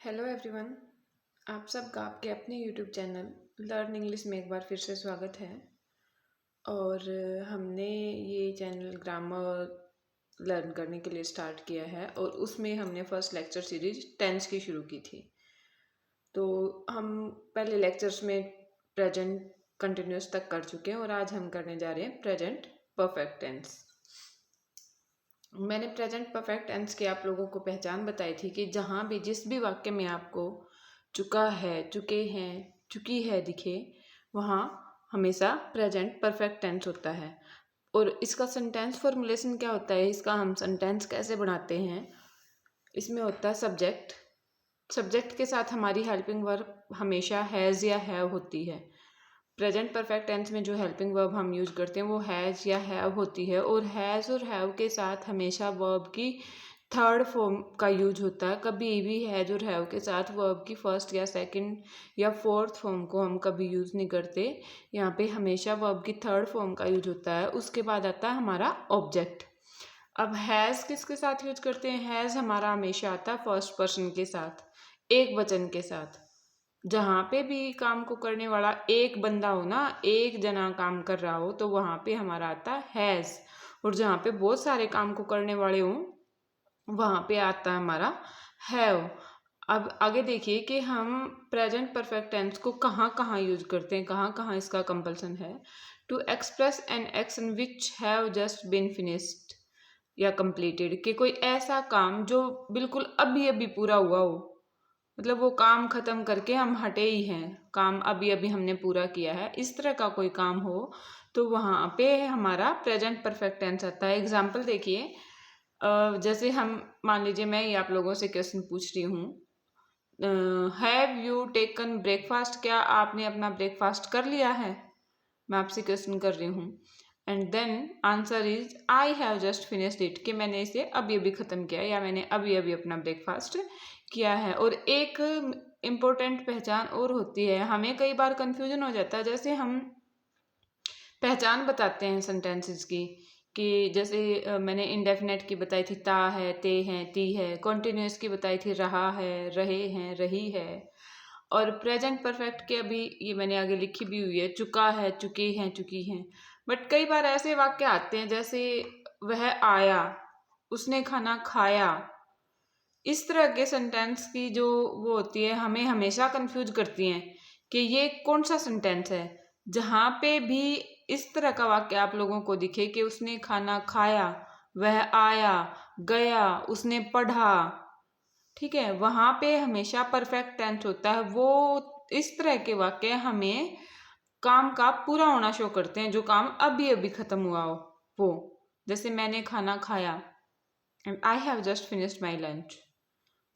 Hello everyone. आप सबका आपके अपने यूट्यूब चैनल लर्न इंग्लिश में एक बार फिर से स्वागत है। और हमने ये चैनल ग्रामर लर्न करने के लिए स्टार्ट किया है और उसमें हमने फर्स्ट लेक्चर सीरीज टेंस की शुरू की थी। तो हम पहले लेक्चर्स में प्रेजेंट कंटिन्यूस तक कर चुके हैं और आज हम करने जा रहे हैं प्रेजेंट परफेक्ट टेंस। मैंने प्रेजेंट परफेक्ट टेंस की आप लोगों को पहचान बताई थी कि जहाँ भी जिस भी वाक्य में आपको चुका है, चुके हैं, चुकी है दिखे, वहाँ हमेशा प्रेजेंट परफेक्ट टेंस होता है। और इसका सेंटेंस फॉर्मुलेशन क्या होता है, इसका हम सेंटेंस कैसे बनाते हैं, इसमें होता है सब्जेक्ट। सब्जेक्ट के साथ हमारी हेल्पिंग वर्ब हमेशा हैज़ या हैव होती है। प्रेजेंट परफेक्ट टेंस में जो हेल्पिंग वर्ब हम यूज करते हैं वो हैज़ या हैव होती है और हैज़ और हैव के साथ हमेशा वर्ब की थर्ड फॉर्म का यूज होता है। कभी भी हैज़ और हैव के साथ वर्ब की फर्स्ट या सेकंड या फोर्थ फॉर्म को हम कभी यूज नहीं करते। यहाँ पे हमेशा वर्ब की थर्ड फॉर्म का यूज होता है। उसके बाद आता है हमारा ऑब्जेक्ट। अब हैज़ किसके साथ यूज करते हैं? हैज़ हमारा हमेशा आता है फर्स्ट पर्सन के साथ, एक वचन के साथ। जहाँ पे भी काम को करने वाला एक बंदा हो ना, एक जना काम कर रहा हो, तो वहाँ पे हमारा आता है हैज़। और जहाँ पे बहुत सारे काम को करने वाले हों वहाँ पे आता है हमारा हैव। अब आगे देखिए कि हम प्रेजेंट परफेक्ट टेंस को कहाँ कहाँ यूज करते हैं, कहाँ कहाँ इसका कंपल्सन है। To express an action which have just been finished या कंप्लीटेड, कि कोई ऐसा काम जो बिल्कुल अभी अभी पूरा हुआ हो, मतलब वो काम खत्म करके हम हटे ही हैं, काम अभी अभी हमने पूरा किया है, इस तरह का कोई काम हो तो वहाँ पे हमारा प्रेजेंट परफेक्ट टेंस आता है। एग्जाम्पल देखिए, जैसे हम मान लीजिए मैं ये आप लोगों से क्वेश्चन पूछ रही हूँ, हैव यू टेकन ब्रेकफास्ट, क्या आपने अपना ब्रेकफास्ट कर लिया है? मैं आपसे क्वेश्चन कर रही हूँ। And then answer is I have just finished it, कि मैंने इसे अभी अभी ख़त्म किया या मैंने अभी अभी अपना ब्रेकफास्ट किया है। और एक इम्पोर्टेंट पहचान और होती है, हमें कई बार कन्फ्यूजन हो जाता है। जैसे हम पहचान बताते हैं सेंटेंसेस की, कि जैसे मैंने इंडेफिनेट की बताई थी, ता है, ते हैं, ती है। कॉन्टिन्यूस की बताई थी, रहा है, रहे हैं, रही है। और प्रेजेंट परफेक्ट के अभी ये मैंने आगे लिखी भी हुई है, चुका है, चुके हैं, चुकी हैं। बट कई बार ऐसे वाक्य आते हैं जैसे वह आया, उसने खाना खाया। इस तरह के सेंटेंस की जो वो होती है, हमें हमेशा कंफ्यूज करती हैं कि ये कौन सा सेंटेंस है। जहाँ पे भी इस तरह का वाक्य आप लोगों को दिखे कि उसने खाना खाया, वह आया, गया, उसने पढ़ा, ठीक है, वहाँ पे हमेशा परफेक्ट टेंस होता है। वो इस तरह के वाक्य हमें काम का पूरा होना शो करते हैं, जो काम अभी अभी खत्म हुआ हो वो। जैसे मैंने खाना खाया, and I have just finished my lunch.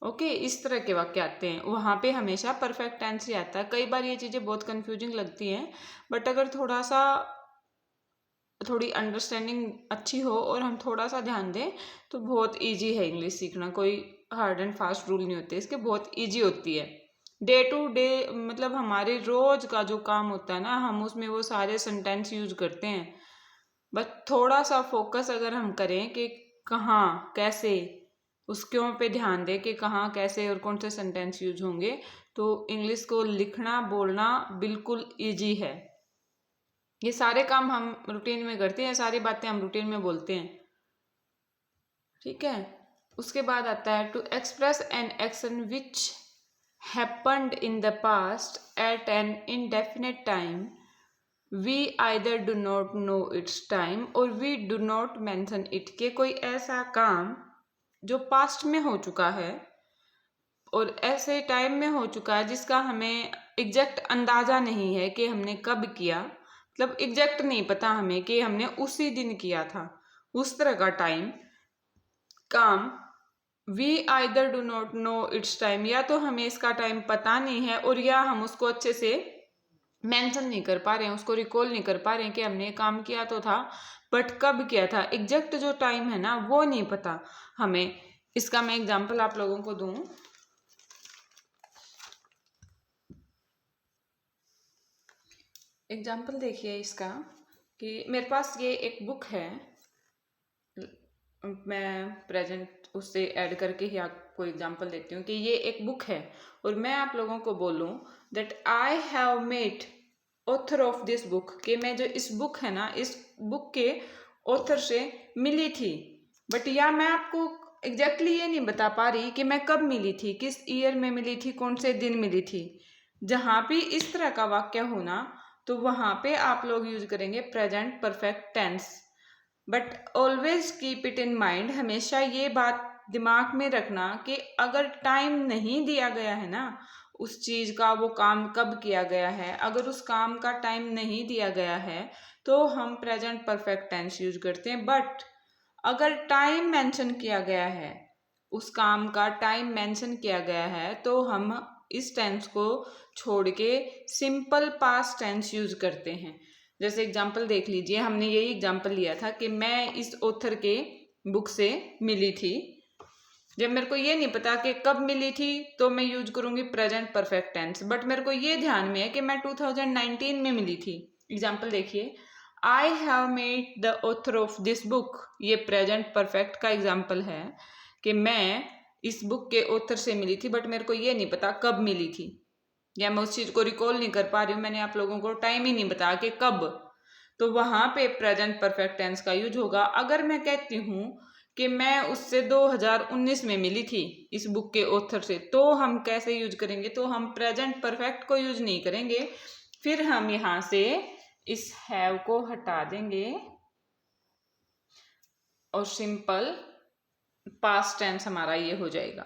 Okay, इस तरह के वाक्य आते हैं, वहाँ पे हमेशा परफेक्ट टेंस ही आता है। कई बार ये चीज़ें बहुत कंफ्यूजिंग लगती हैं, बट अगर थोड़ी अंडरस्टैंडिंग अच्छी हो और हम थोड़ा सा ध्यान दें तो बहुत इजी है इंग्लिश सीखना। कोई हार्ड एंड फास्ट रूल नहीं होते इसके, बहुत इजी होती है। डे टू डे मतलब हमारे रोज का जो काम होता है ना, हम उसमें वो सारे सेंटेंस यूज करते हैं। बस थोड़ा सा फोकस अगर हम करें कि कहाँ कैसे, उस क्यों पे ध्यान दें कि कहाँ कैसे और कौन से सेंटेंस यूज होंगे, तो इंग्लिश को लिखना बोलना बिल्कुल इजी है। ये सारे काम हम रूटीन में करते हैं, सारी बातें हम रूटीन में बोलते हैं, ठीक है। उसके बाद आता है to express an action which happened in the past at an indefinite time, we either do not know its time और we do not mention it, के कोई ऐसा काम जो पास्ट में हो चुका है और ऐसे टाइम में हो चुका है जिसका हमें एग्जैक्ट अंदाजा नहीं है कि हमने कब किया, मतलब एग्जैक्ट नहीं पता हमें कि हमने उसी दिन किया था, उस तरह का टाइम काम। We either do not know its time, या तो हमें इसका टाइम पता नहीं है और या हम उसको अच्छे से मेंशन नहीं कर पा रहे हैं, उसको रिकॉल नहीं कर पा रहे हैं कि हमने काम किया तो था बट कब किया था, एग्जैक्ट जो टाइम है ना वो नहीं पता हमें। इसका मैं एग्जांपल आप लोगों को दूं। एग्जाम्पल देखिए इसका, कि मेरे पास ये एक बुक है, मैं प्रेजेंट उससे ऐड करके ही आपको एग्जांपल देती हूँ कि ये एक बुक है और मैं आप लोगों को बोलूँ that I have met author of this book, कि मैं जो इस बुक है ना, इस बुक के ऑथर से मिली थी, बट या मैं आपको एग्जैक्टली ये नहीं बता पा रही कि मैं कब मिली थी, किस ईयर में मिली थी, कौन से दिन मिली थी। जहाँ भी इस तरह का वाक्य होना तो वहाँ पे आप लोग यूज करेंगे present perfect tense. But always keep it in mind, हमेशा ये बात दिमाग में रखना कि अगर टाइम नहीं दिया गया है ना उस चीज का, वो काम कब किया गया है, अगर उस काम का टाइम नहीं दिया गया है तो हम प्रेजेंट परफेक्ट टेंस यूज करते हैं। बट अगर टाइम मेंशन किया गया है, उस काम का टाइम मेंशन किया गया है, तो हम इस टेंस को छोड़ के सिंपल पास्ट टेंस यूज करते हैं। जैसे एग्जांपल देख लीजिए, हमने यही एग्जांपल लिया था कि मैं इस ऑथर के बुक से मिली थी। जब मेरे को ये नहीं पता कि कब मिली थी तो मैं यूज करूंगी प्रेजेंट परफेक्ट टेंस, बट मेरे को ये ध्यान में है कि मैं 2019 में मिली थी। एग्जांपल देखिए, I have met the author of this book, ये प्रेजेंट परफेक्ट का एग्जाम्पल है कि मैं इस बुक के ऑथर से मिली थी, बट मेरे को ये नहीं पता कब मिली थी, या मैं उस चीज को रिकॉल नहीं कर पा रही हूँ, मैंने आप लोगों को टाइम ही नहीं बताया कि कब, तो वहां पे प्रेजेंट परफेक्ट टेंस का यूज होगा। अगर मैं कहती हूँ कि मैं उससे 2019 में मिली थी इस बुक के ऑथर से, तो हम कैसे यूज करेंगे, तो हम प्रेजेंट परफेक्ट को यूज नहीं करेंगे, फिर हम यहाँ से इस हैव को हटा देंगे और सिंपल पास्ट टेंस हमारा ये हो जाएगा,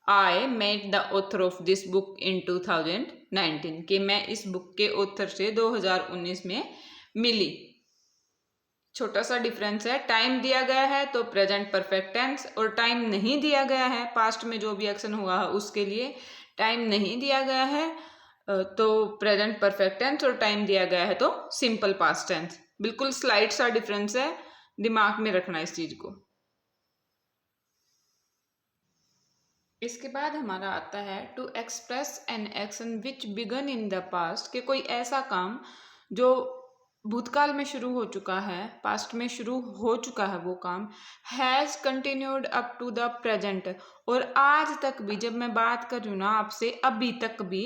I met the author of this book in 2019, कि मैं इस बुक के ऑथर से 2019 में मिली। छोटा सा डिफरेंस है, टाइम दिया गया है तो प्रेजेंट परफेक्ट टेंस, और टाइम नहीं दिया गया है, पास्ट में जो भी एक्शन हुआ है उसके लिए टाइम नहीं दिया गया है तो प्रेजेंट परफेक्ट टेंस, और टाइम दिया गया है तो सिंपल पास्ट टेंस। बिल्कुल स्लाइट सा डिफरेंस है, दिमाग में रखना इस चीज को। इसके बाद हमारा आता है to express an action which began in the past, कि कोई ऐसा काम जो भूतकाल में शुरू हो चुका है, पास्ट में शुरू हो चुका है वो काम, has continued up to the present, और आज तक भी, जब मैं बात कर रही हूँ ना आपसे, अभी तक भी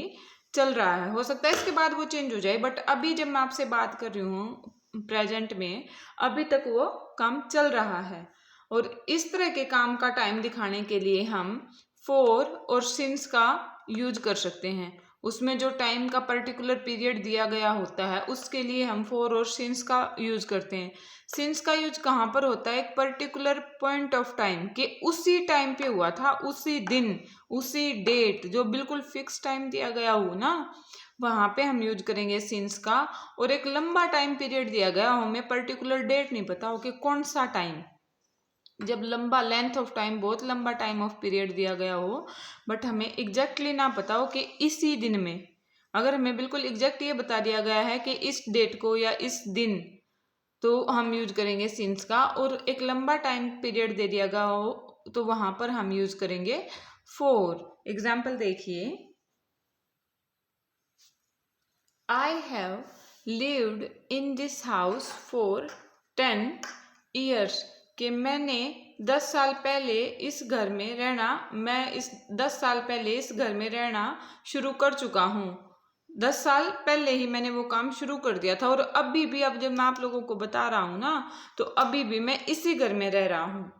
चल रहा है। हो सकता है इसके बाद वो चेंज हो जाए, बट अभी जब मैं आपसे बात कर रही हूँ प्रेजेंट में, अभी तक वो काम चल रहा है। और इस तरह के काम का टाइम दिखाने के लिए हम फॉर और सिंस का यूज कर सकते हैं। उसमें जो टाइम का पर्टिकुलर पीरियड दिया गया होता है उसके लिए हम फॉर और सिंस का यूज करते हैं। सिंस का यूज कहाँ पर होता है, एक पर्टिकुलर पॉइंट ऑफ टाइम, कि उसी टाइम पे हुआ था, उसी दिन, उसी डेट, जो बिल्कुल फिक्स टाइम दिया गया हो ना, वहां पे हम यूज करेंगे सिंस का। और एक लंबा टाइम पीरियड दिया गया हो, हमें पर्टिकुलर डेट नहीं पता हो कि कौन सा टाइम, जब लंबा लेंथ ऑफ टाइम, बहुत लंबा टाइम ऑफ पीरियड दिया गया हो, बट हमें एग्जैक्टली ना पता हो कि इसी दिन में, अगर हमें बिल्कुल एग्जैक्ट ये बता दिया गया है कि इस डेट को या इस दिन, तो हम यूज करेंगे सिंस का। और एक लंबा टाइम पीरियड दे दिया गया हो तो वहां पर हम यूज करेंगे फॉर। एग्जाम्पल देखिए, I have lived in this house for 10 years, कि मैंने 10 साल पहले इस घर में रहना, मैं इस 10 साल पहले इस घर में रहना शुरू कर चुका हूँ। 10 साल पहले ही मैंने वो काम शुरू कर दिया था, और अभी भी, अब जब मैं आप लोगों को बता रहा हूँ ना, तो अभी भी मैं इसी घर में रह रहा हूँ।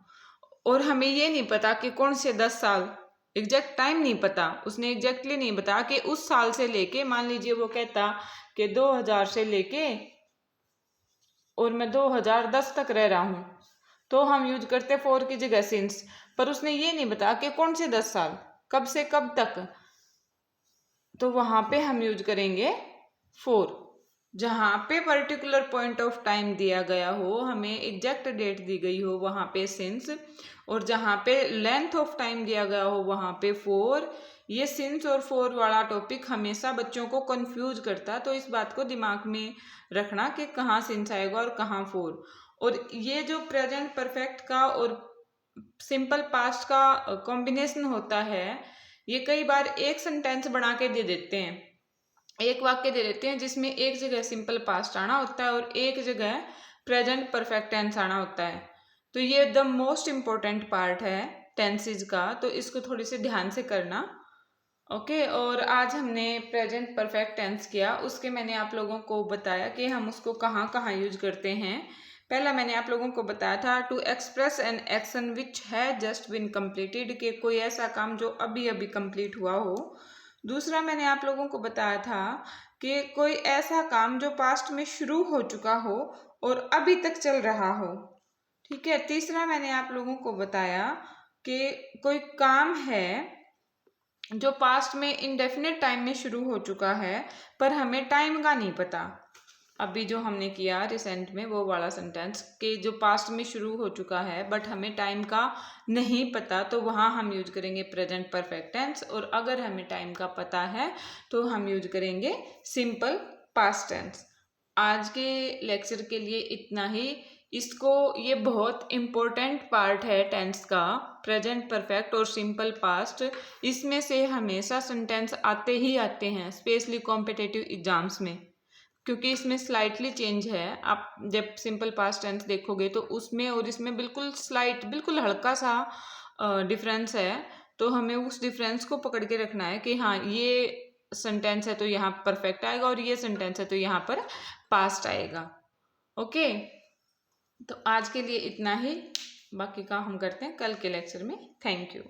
और हमें ये नहीं पता कि कौन से 10 साल, एग्जैक्ट टाइम नहीं पता, उसने एग्जैक्टली नहीं बताया कि उस साल से लेके, मान लीजिए वो कहता कि 2000 से लेके और मैं 2010 तक रह रहा हूँ, तो हम यूज करते फॉर की जगह सिंस। पर उसने ये नहीं बताया कि कौन से 10 साल, कब से कब तक, तो वहां पे हम यूज करेंगे फॉर। जहां पे पर्टिकुलर पॉइंट ऑफ टाइम दिया गया हो, हमें एग्जैक्ट डेट दी गई हो, वहां पे सिंस, और जहां पे लेंथ ऑफ टाइम दिया गया हो वहां पे फॉर। ये सिंस और फॉर वाला टॉपिक हमेशा बच्चों को कंफ्यूज करता है, तो इस बात को दिमाग में रखना कि कहाँ सिंस आएगा और कहाँ फॉर। और ये जो प्रेजेंट परफेक्ट का और सिंपल पास्ट का कॉम्बिनेशन होता है, ये कई बार एक सेंटेंस बना के दे देते हैं, एक वाक्य दे देते हैं जिसमें एक जगह सिंपल पास्ट आना होता है और एक जगह प्रेजेंट परफेक्ट टेंस आना होता है। तो ये द मोस्ट इम्पोर्टेंट पार्ट है टेंसेज का, तो इसको थोड़ी सी ध्यान से करना। ओके, और आज हमने प्रेजेंट परफेक्ट टेंस किया, उसके मैंने आप लोगों को बताया कि हम उसको कहाँ कहाँ यूज करते हैं। पहला मैंने आप लोगों को बताया था to express an action which have just bin completed, कि कोई ऐसा काम जो अभी अभी कंप्लीट हुआ हो। दूसरा मैंने आप लोगों को बताया था कि कोई ऐसा काम जो पास्ट में शुरू हो चुका हो और अभी तक चल रहा हो। ठीक है। तीसरा मैंने आप लोगों को बताया कि कोई काम है जो पास्ट में इंडेफिनिट टाइम में शुरू हो चुका है पर हमें टाइम का नहीं पता। अभी जो हमने किया रिसेंट में वो वाला सेंटेंस कि जो पास्ट में शुरू हो चुका है बट हमें टाइम का नहीं पता, तो वहाँ हम यूज करेंगे प्रेजेंट परफेक्ट टेंस। और अगर हमें टाइम का पता है तो हम यूज करेंगे सिंपल पास्ट टेंस। आज के लेक्चर के लिए इतना ही। इसको ये बहुत इम्पोर्टेंट पार्ट है टेंस का, प्रेजेंट परफेक्ट और सिंपल पास्ट। इसमें से हमेशा सेंटेंस आते ही आते हैं, स्पेशली कॉम्पिटिटिव एग्जाम्स में, क्योंकि इसमें स्लाइटली चेंज है। आप जब सिंपल पास्ट टेंस देखोगे तो उसमें और इसमें बिल्कुल हल्का सा डिफरेंस है। तो हमें उस डिफरेंस को पकड़ के रखना है कि हाँ ये सेंटेंस है तो यहाँ परफेक्ट आएगा और ये सेंटेंस है तो यहाँ पर पास्ट आएगा। ओके, तो आज के लिए इतना ही, बाकी का हम करते हैं कल के लेक्चर में। Thank you.